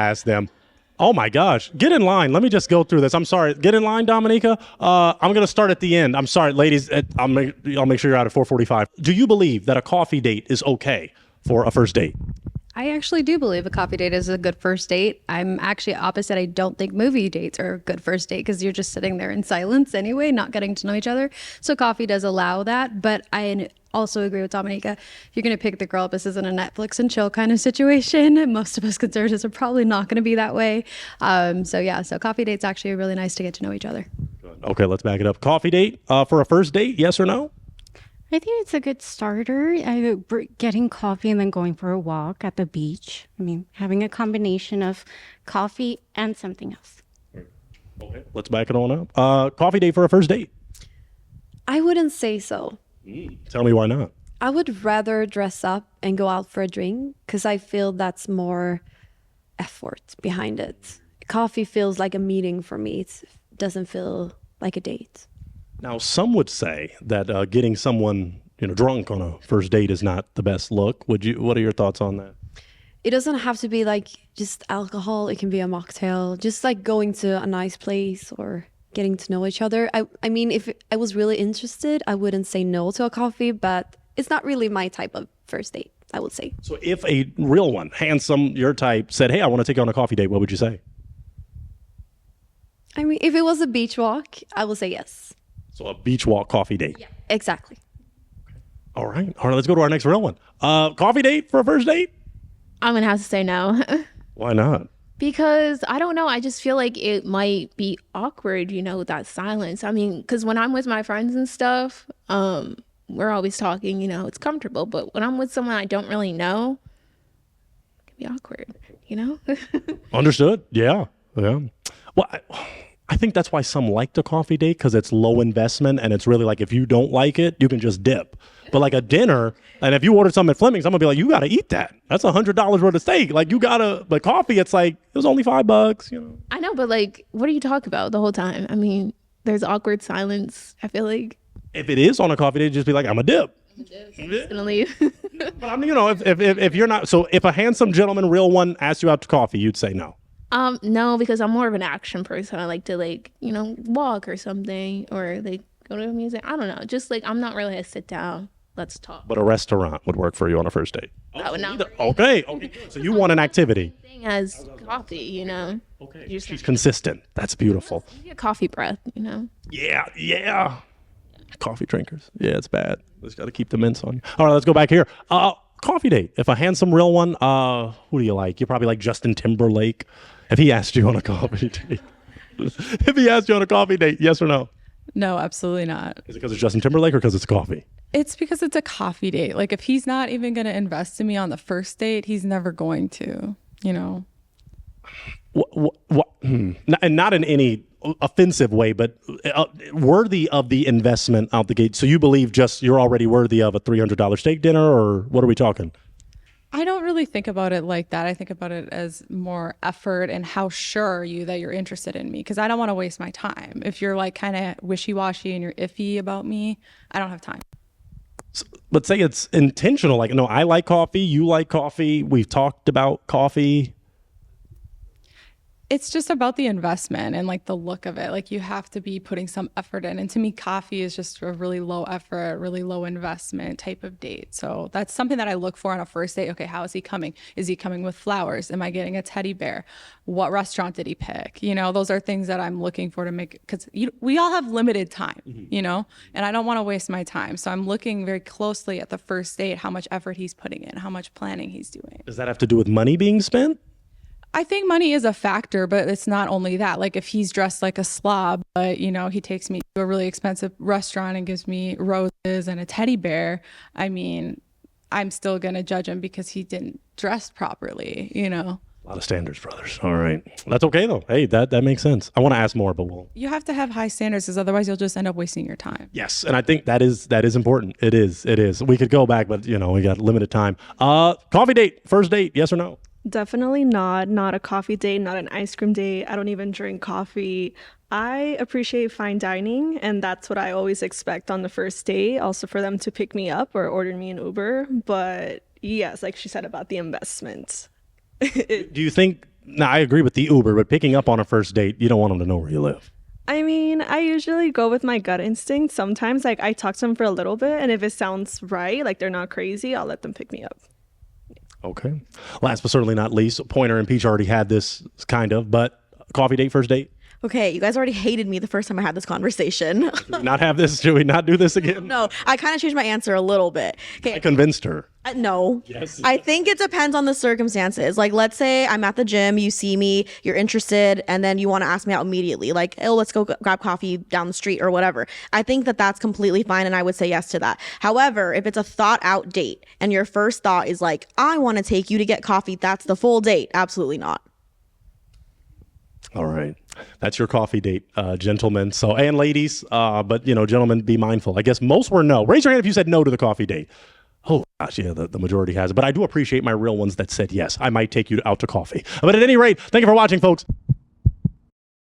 ask them. Oh my gosh, get in line. Let me just go through this. I'm sorry. Get in line, Dominica. I'm going to start at the end. I'm sorry, ladies. I'll make sure you're out at 4:45. Do you believe that a coffee date is okay for a first date? I actually do believe a coffee date is a good first date. I'm actually opposite. I don't think movie dates are a good first date because you're just sitting there in silence anyway, not getting to know each other. So coffee does allow that. But I also agree with Dominica. If you're going to pick the girl up, this isn't a Netflix and chill kind of situation. Most of us conservatives are probably not going to be that way. So coffee date's actually really nice to get to know each other. Okay, let's back it up. Coffee date for a first date, yes or no? I think it's a good starter. Getting coffee and then going for a walk at the beach. I mean, having a combination of coffee and something else. Okay, let's back it on up. Coffee date for a first date? I wouldn't say so. Tell me why not. I would rather dress up and go out for a drink because I feel that's more effort behind it. Coffee feels like a meeting for me. It doesn't feel like a date. Now, some would say that getting someone drunk on a first date is not the best look. What are your thoughts on that? It doesn't have to be like just alcohol. It can be a mocktail, just like going to a nice place or getting to know each other. I mean, if I was really interested, I wouldn't say no to a coffee, but it's not really my type of first date, I would say. So if a real one, handsome, your type, said, hey, I want to take you on a coffee date, what would you say? I mean, if it was a beach walk, I would say yes. So a beach walk coffee date. Yeah, exactly. All right, let's go to our next real one. Coffee date for a first date? I'm going to have to say no. Why not? Because I don't know. I just feel like it might be awkward, that silence. I mean, because when I'm with my friends and stuff, we're always talking, it's comfortable. But when I'm with someone I don't really know, it can be awkward, Understood. Yeah. Well, I think that's why some like the coffee date, because it's low investment and it's really like if you don't like it, you can just dip. But like a dinner, and if you order something at Fleming's, I'm gonna be like, you gotta eat that. That's $100 worth of steak. Like but coffee, it's like it was only $5. I know, but like, what do you talk about the whole time? I mean, there's awkward silence. I feel like if it is on a coffee date, just be like, I'm a dip. I'm just gonna leave. But I mean, if you're not, so if a handsome gentleman, real one, asked you out to coffee, you'd say no. No, because I'm more of an action person. I like to walk or something, or go to a museum. I don't know. Just I'm not really a sit down. Let's talk. But a restaurant would work for you on a first date. That would not. Okay. So you want an activity. Thing as coffee, Okay. She's consistent. That's beautiful. You get coffee breath, Yeah. Coffee drinkers. Yeah, it's bad. Just got to keep the mints on you. All right, let's go back here. Coffee date. If a handsome real one, who do you like? You probably like Justin Timberlake. If he asked you on a coffee date. If he asked you on a coffee date, yes or no? No, absolutely not. Is it because it's Justin Timberlake or because it's coffee? It's because it's a coffee date. Like if he's not even going to invest in me on the first date, he's never going to, And not in any offensive way, but worthy of the investment out the gate. So you believe you're already worthy of a $300 steak dinner, or what are we talking? I don't really think about it like that. I think about it as more effort and how sure are you that you're interested in me, because I don't want to waste my time. If you're kind of wishy-washy and you're iffy about me, I don't have time. So, but say it's intentional. Like, no, I like coffee. You like coffee. We've talked about coffee. It's just about the investment and the look of it. You have to be putting some effort in. And to me, coffee is just a really low effort, really low investment type of date. So that's something that I look for on a first date. Okay, how is he coming? Is he coming with flowers? Am I getting a teddy bear? What restaurant did he pick? Those are things that I'm looking for to make, because we all have limited time, and I don't want to waste my time. So I'm looking very closely at the first date, how much effort he's putting in, how much planning he's doing. Does that have to do with money being spent? I think money is a factor, but it's not only that. If he's dressed like a slob, but he takes me to a really expensive restaurant and gives me roses and a teddy bear, I mean, I'm still going to judge him because he didn't dress properly, A lot of standards, brothers. All right. That's okay, though. Hey, that makes sense. I want to ask more, but we'll... You have to have high standards, because otherwise you'll just end up wasting your time. Yes, and I think that is important. It is. We could go back, but, we got limited time. Coffee date, first date, yes or no? Definitely not a coffee date, not an ice cream date. I don't even drink coffee. I appreciate fine dining, and that's what I always expect on the first date, also for them to pick me up or order me an Uber. But yes, like she said about the investment. Do you think Now, I agree with the Uber, but picking up on a first date, you don't want them to know where you live. I mean, I usually go with my gut instinct. Sometimes, like, I talk to them for a little bit, and if it sounds right, like they're not crazy, I'll let them pick me up. Okay. Last but certainly not least, Pointer and Peach already had this kind of, but coffee date, first date? Okay, you guys already hated me the first time I had this conversation. Should we not have this? Should we not do this again? No, I kind of changed my answer a little bit. Okay. I convinced her. No. Yes. I think it depends on the circumstances. Like, let's say I'm at the gym, you see me, you're interested, and then you want to ask me out immediately. Like, oh, let's go grab coffee down the street or whatever. I think that that's completely fine, and I would say yes to that. However, if it's a thought out date and your first thought is like, I want to take you to get coffee, that's the full date. Absolutely not. All right. That's your coffee date, gentlemen. So, and ladies, but, gentlemen, be mindful. I guess most were no. Raise your hand if you said no to the coffee date. Oh, gosh, yeah, the majority has it. But I do appreciate my real ones that said yes. I might take you out to coffee. But at any rate, thank you for watching, folks.